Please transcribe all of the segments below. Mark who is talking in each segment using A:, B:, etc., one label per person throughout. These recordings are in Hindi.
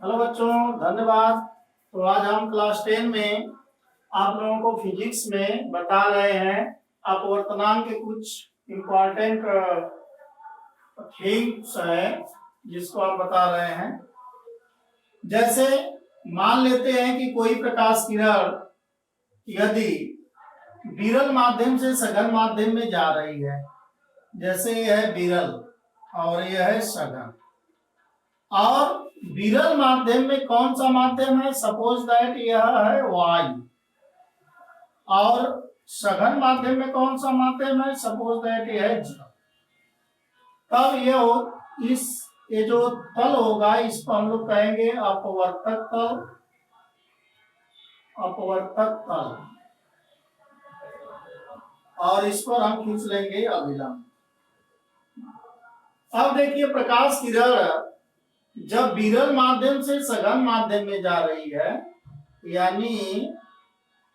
A: हेलो बच्चों, धन्यवाद। तो आज हम क्लास 10 में आप लोगों को फिजिक्स में बता रहे हैं अपवर्तनांक के कुछ इम्पोर्टेंट थिंग्स है जिसको आप बता रहे हैं। जैसे मान लेते हैं कि कोई प्रकाश किरण यदि विरल माध्यम से सघन माध्यम में जा रही है, जैसे यह है विरल और यह है सघन, और विरल माध्यम में कौन सा माध्यम है? सपोज दैट यह है वायु। और सघन माध्यम में कौन सा माध्यम है? सपोज दैट यह है जल। तब ये जो तल होगा इसको हम लोग कहेंगे अपवर्तक तल। अपवर्तक तल, और इस पर हम खींच लेंगे अभिलंब। अब देखिए, प्रकाश किरण जब विरल माध्यम से सघन माध्यम में जा रही है, यानी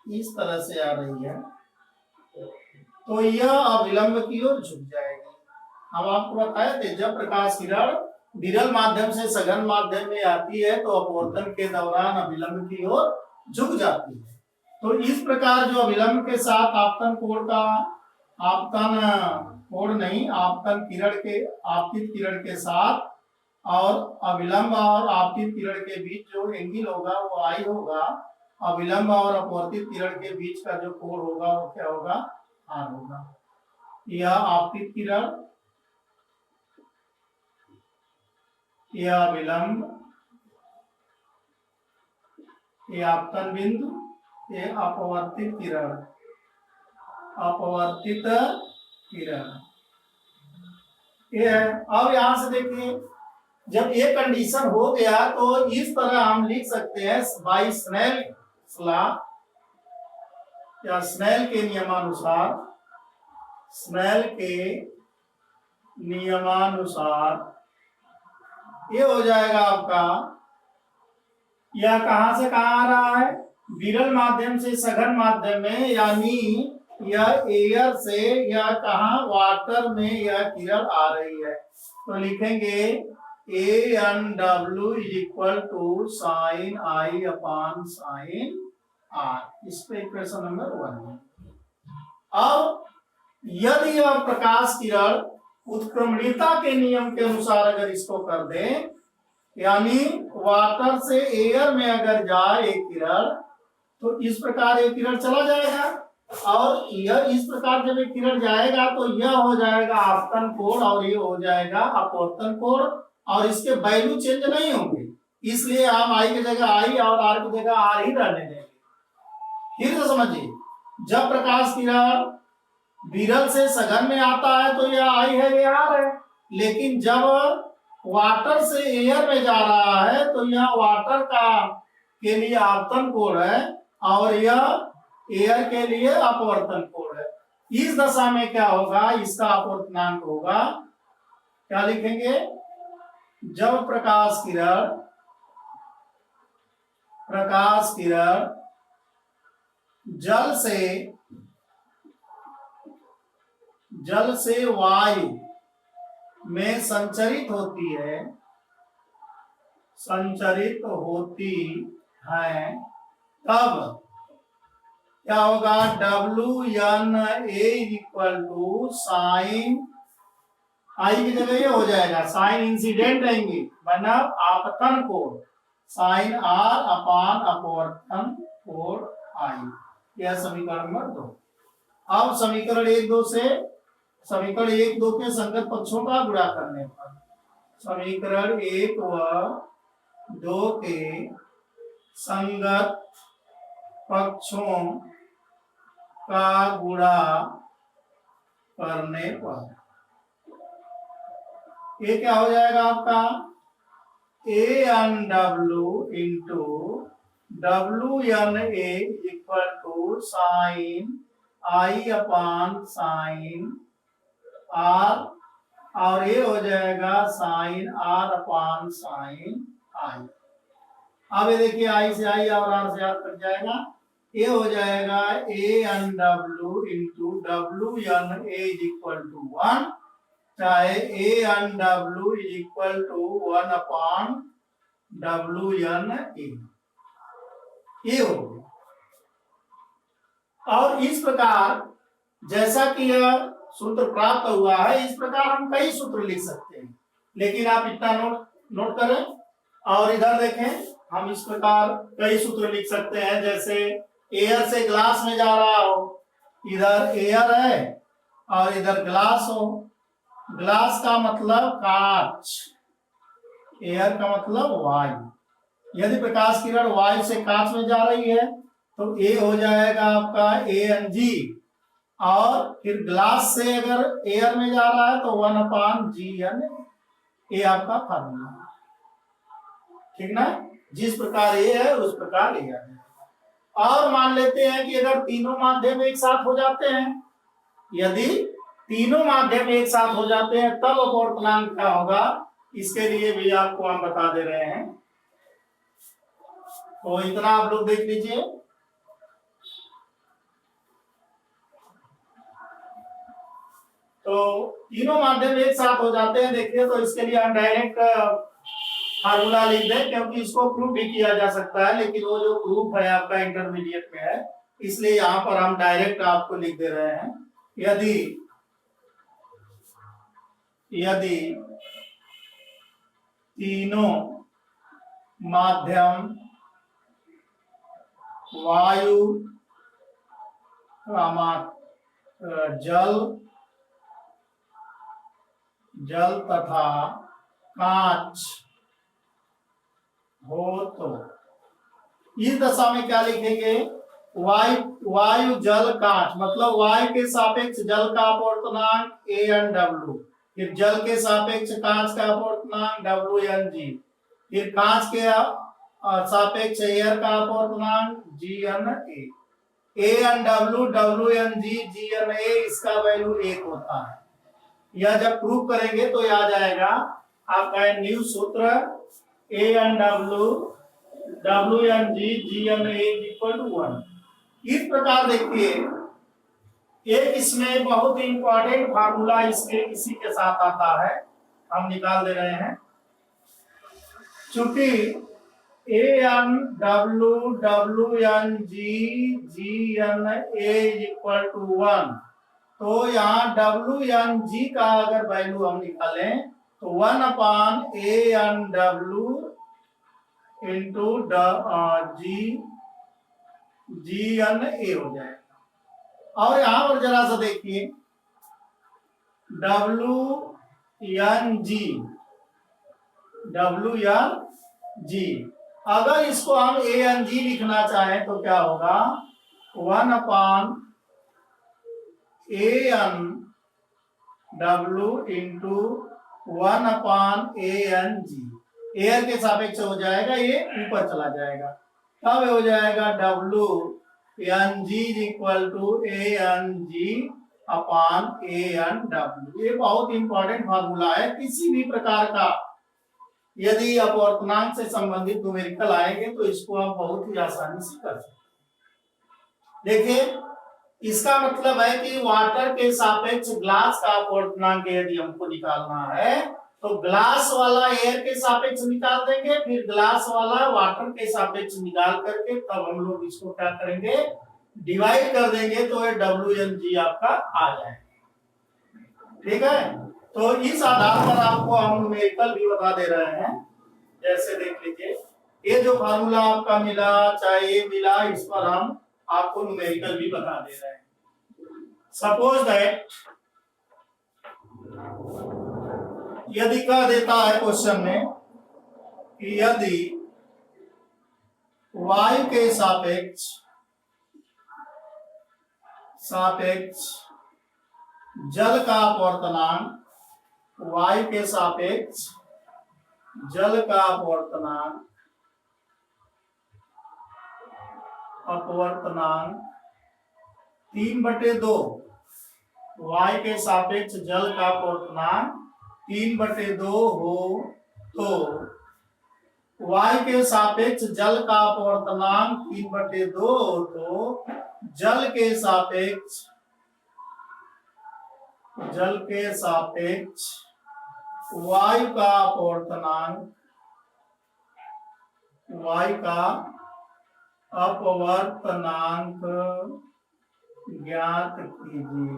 A: इस तरह से आ रही है, तो यह अविलंब की ओर झुक जाएगी। हम आपको बताए थे जब प्रकाश किरण विरल माध्यम से सघन माध्यम में आती है तो अपवर्तन के दौरान अविलंब की ओर झुक जाती है। तो इस प्रकार जो अविलंब के साथ आपतन आपतित किरण के साथ और अविलंब और आपतित किरण के बीच जो एंगल होगा वो आई होगा। अविलंब और अपवर्तित किरण के बीच का जो कोण होगा वो क्या होगा? आर होगा। यह आपतित किरण, यह अविलंब, यह आपतन बिंदु, यह अपवर्तित किरण। अपवर्तित किरण ये है। अब यहां से देखिए, जब ये कंडीशन हो गया तो इस तरह हम लिख सकते हैं बाई स्नेल्स लॉ या स्नेल के नियमानुसार। स्नेल के नियमानुसार ये हो जाएगा आपका, यह कहां से कहां आ रहा है? विरल माध्यम से सघन माध्यम में, यानी यह एयर से यह कहां? वाटर में यह किरण आ रही है। तो लिखेंगे ANW equal to sine I upon sine R. इस पे इक्वेशन नंबर 1 है। अब यदि यह प्रकाश किरण उत्क्रमणीयता के नियम के अनुसार अगर इसको कर दे, यानी वाटर से एयर में अगर जाए एक किरण, तो इस प्रकार एक किरण चला जाएगा, और यह इस प्रकार जब एक किरण जाएगा तो यह हो जाएगा आपतन कोण और ये हो जाएगा अपवर्तन कोण, और इसके वैल्यू चेंज नहीं होंगे। इसलिए हम आई की जगह आई और आर की जगह आर ही रहने देंगे। फिर तो समझिए, जब प्रकाश किरण विरल से सघन में आता है तो यह आई है, यह आर है। लेकिन जब वाटर से एयर में जा रहा है तो यह वाटर का के लिए आपतन कोण है और यह एयर के लिए अपवर्तन कोण है। इस दशा में क्या होगा? इसका अपवर्तनांक होगा, क्या लिखेंगे? जब प्रकाश किरण जल से वायु में संचरित होती है, तब क्या होगा? WNA इक्वल टू साइन आई की जगह ये हो जाएगा साइन इंसिडेंट एंगल बना आपतन कोण, साइन आर अपान अपवर्तन कोण आई। यह समीकरण नंबर 2। अब समीकरण 1 2 के संगत पक्षों का गुणा करने पर समीकरण 1 व 2 के संगत पक्षों का गुणा करने पर ये क्या हो जाएगा आपका? ANW into WNA equal to sine I upon sine R, और ये हो जाएगा sine R upon sine I. अब ये देखिए, आई से आई और आर से आर कट जाएगा। ये हो जाएगा ANW into WNA equal to 1, चाहे ANW equal to 1 upon WN ये हो गया। और इस प्रकार जैसा कि यह सूत्र प्राप्त हुआ है, इस प्रकार हम कई सूत्र लिख सकते हैं, लेकिन आप इतना नोट करें। और इधर देखें, हम इस प्रकार कई सूत्र लिख सकते हैं, जैसे एयर से ग्लास में जा रहा हो, इधर एयर है और इधर ग्लास हो, ग्लास का मतलब कांच, एयर का मतलब वायु। यदि प्रकाश किरण वायु से कांच में जा रही है तो ए हो जाएगा आपका ANG, और फिर ग्लास से अगर एयर में जा रहा है तो 1/GN, ये आपका फार्मूला, ठीक ना। जिस प्रकार ए है उस प्रकार ए है। और मान लेते हैं कि अगर तीनों माध्यम एक साथ हो जाते हैं, यदि तीनों माध्यम एक साथ हो जाते हैं तब अपवर्तनांक क्या होगा, इसके लिए भी आपको हम बता दे रहे हैं। तो इतना आप लोग देख लीजिए। तो तीनों माध्यम एक साथ हो जाते हैं, देखिए, तो इसके लिए हम डायरेक्ट फार्मूला लिख दें, क्योंकि इसको प्रूफ भी किया जा सकता है, लेकिन वो जो प्रूफ है आपका इंटरमीडिएट में है, इसलिए यहां पर हम डायरेक्ट आपको लिख दे रहे हैं। यदि तीनों माध्यम वायु, जल तथा कांच हो तो इस दशा में क्या लिखेंगे, वायु जल कांच, मतलब वायु के सापेक्ष जल का अपवर्तनांक ANW, फिर जल के सापेक्ष कांच का अपवर्तनांक WNG, फिर कांच के सापेक्ष एयर का अपवर्तनांक GNA। ANW, WNG, GNA इसका वैल्यू 1 होता है। यह जब प्रूव करेंगे तो याद आएगा आपका न्यू सूत्र ANW, WNG, GNA = 1। इस प्रकार देखिए, एक इसमें बहुत ही इंपॉर्टेंट फार्मूला इसके इसी के साथ आता है, हम निकाल दे रहे हैं। चूंकि ANW, WNG, GNA = 1, तो यहाँ WNG का अगर वैल्यू हम निकालें तो 1/ANW इंटू GNA हो जाएगा। और यहां पर जरा सा देखिए, WNG, अगर इसको हम ANG लिखना चाहें तो क्या होगा, 1/ANW इंटू 1/ANG, एयर के सापेक्ष हो जाएगा, ये ऊपर चला जाएगा, तब हो जाएगा WNG = ANG/ANW। ये बहुत इंपॉर्टेंट फार्मूला है। किसी भी प्रकार का यदि अपवर्तनांक से संबंधित न्यूमेरिकल आएंगे तो इसको आप बहुत ही आसानी से कर सकते हैं। देखिए, इसका मतलब है कि वाटर के सापेक्ष ग्लास का अपवर्तनांक यदि हमको निकालना है तो ग्लास वाला एयर के सापेक्ष निकाल देंगे, फिर ग्लास वाला वाटर के सापेक्ष निकाल करके तब हम लोग इसको क्या करेंगे, डिवाइड कर देंगे, तो ये WNG आपका आ जाएगा। ठीक है, तो इस आधार पर आपको हम न्यूमेरिकल भी बता दे रहे हैं। जैसे देख लीजिए, ये जो फार्मूला आपका मिला, चाहे ये मिला, इस पर हम आपको न्यूमेरिकल भी बता दे रहे हैं। सपोज दैट, यदि कह देता है क्वेश्चन में कि यदि वायु के सापेक्ष जल का अपवर्तनांक, वायु के सापेक्ष जल का अपवर्तनांक 3/2, वायु के सापेक्ष जल का अपवर्तनांक 3/2 हो तो वायु के सापेक्ष जल का अपवर्तनांक 3/2 हो तो जल के सापेक्ष वायु का अपवर्तनांक y का अपवर्तनांक ज्ञात कीजिए।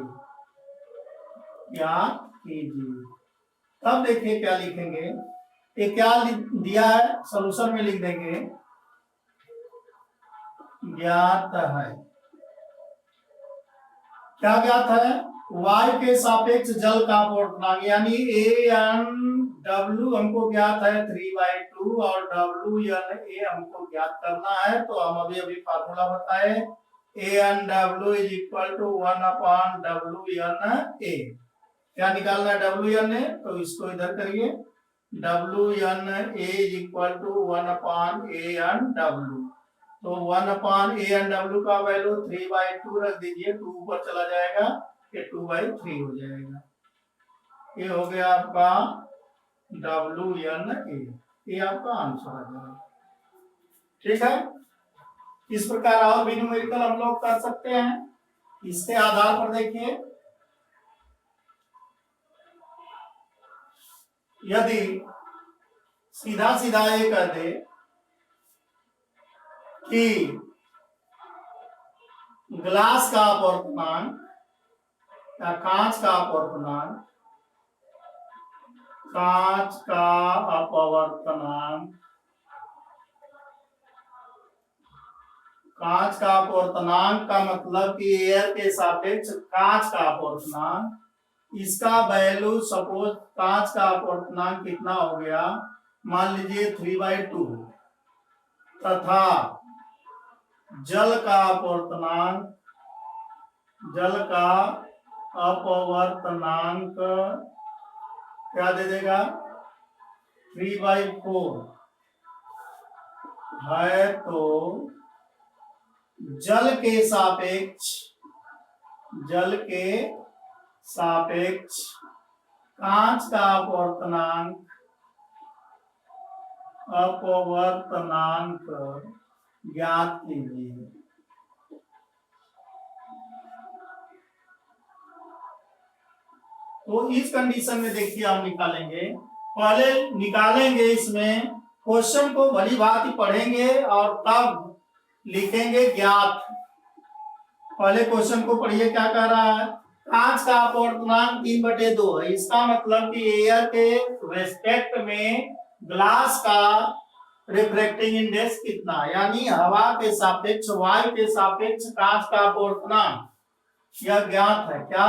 A: तब देखिए क्या लिखेंगे, ये क्या दिया है, सॉल्यूशन में लिख देंगे ज्ञात है। क्या ज्ञात है, y के सापेक्ष जल का अपवर्तनांक यानी ANW हमको ज्ञात है 3/2 और WNA हमको ज्ञात करना है। तो हम अभी फार्मूला बताए ANW is equal to 1/WNA। क्या निकालना है WNA, तो इसको इधर करिए, WNA is equal to 1/ANW। तो 1/ANW का वैल्यू 3/2 रख दीजिए, 2 ऊपर चला जाएगा, ये 2/3 हो जाएगा। ये हो गया आपका WNA, ये आपका आंसर आ जाएगा। ठीक है, इस प्रकार और भी न्यूमेरिकल हम लोग कर सकते हैं। इसके आधार पर देखिए, यदि सीधा सीधा ये कर दे कि ग्लास का अपवर्तनांक या कांच का अपवर्तनांक, कांच का अपवर्तनांक का मतलब कि एयर के सापेक्ष कांच का अपवर्तनांक, इसका वैल्यू सपोज कांच का अपवर्तनांक कितना हो गया, मान लीजिए 3/2, तथा जल का अपवर्तनांक क्या दे देगा, 3/4 है। तो जल के सापेक्ष कांच का अपवर्तनांक ज्ञात कीजिए। तो इस कंडीशन में देखिए हम निकालेंगे, पहले निकालेंगे इसमें क्वेश्चन को भली भांति पढ़ेंगे और तब लिखेंगे ज्ञात। पहले क्वेश्चन को पढ़िए, क्या कह रहा है, कांच का अपवर्तनांक 3/2 है। इसका मतलब कि एयर के रेस्पेक्ट में ग्लास का रिफ्रैक्टिंग इंडेक्स कितना, यानी हवा के सापेक्ष वायु के सापेक्ष कांच का अपवर्तनांक यह ज्ञात है। क्या,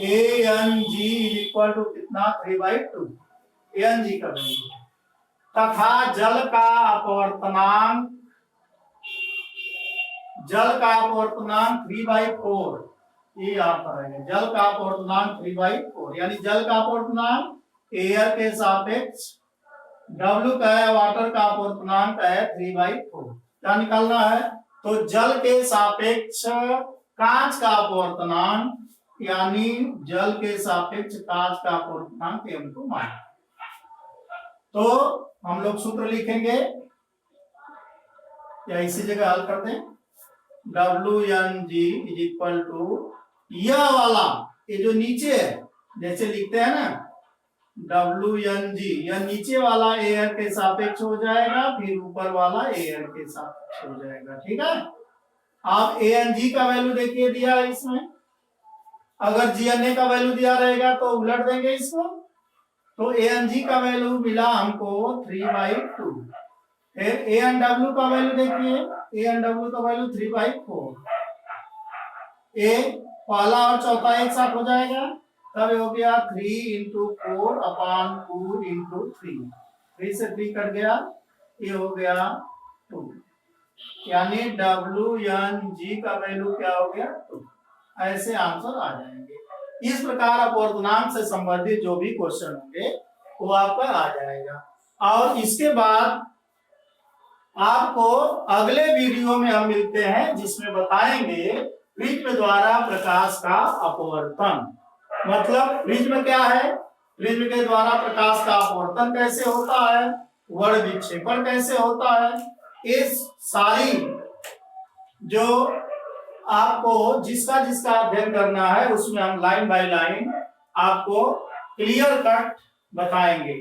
A: ANG इक्वल टू कितना, 3/2 ANG कर देंगे, तथा जल का अपवर्तनांक 3/4, ये आंसर है। जल का अपवर्तनांक 3/4 यानी जल का अपवर्तनांक एयर के सापेक्ष, W का है, वाटर का अपवर्तनांक है 3/4। क्या निकालना है, तो जल के सापेक्ष कांच का अपवर्तनांक यानी जल के सापेक्ष कांच का अपवर्तनांक हमको मालूम। तो हम लोग सूत्र लिखेंगे या इसी जगह हल करते हैं, WNG इज इक्वल टू यह वाला, ये जो नीचे है जैसे लिखते हैं ना WNG, यह नीचे वाला एयर के सापेक्ष हो जाएगा, फिर ऊपर वाला एयर के सापेक्ष हो जाएगा। ठीक है, आप ANG का वैल्यू देखिए दिया है इसमें, अगर GNA का वैल्यू दिया रहेगा तो उलट देंगे इसको। तो ANG का वैल्यू मिला हमको 3/2। फिर ANW का वैल्यू देखिए, ANW का वैल्यू 3/4। ए पहला और चौथा एक साथ हो जाएगा, तब हो गया 3 × 4/2 × 3, 3 से 3 कट गया, ये हो गया 2, यानी WNG का वैल्यू क्या हो गया 2। ऐसे आंसर आ जाएंगे। इस प्रकार अपवर्तनांक से संबंधित जो भी क्वेश्चन होंगे वो आपका आ जाएगा। और इसके बाद आपको अगले वीडियो में हम मिलते हैं, जिसमें बताएंगे प्रिज्म द्वारा प्रकाश का अपवर्तन। मतलब प्रिज्म क्या है, प्रिज्म के द्वारा प्रकाश का अपवर्तन कैसे होता है, वर्ण विक्षेपण कैसे होता है, इस सारी जो आपको जिसका अध्ययन करना है उसमें हम लाइन बाय लाइन आपको क्लियर कट बताएंगे।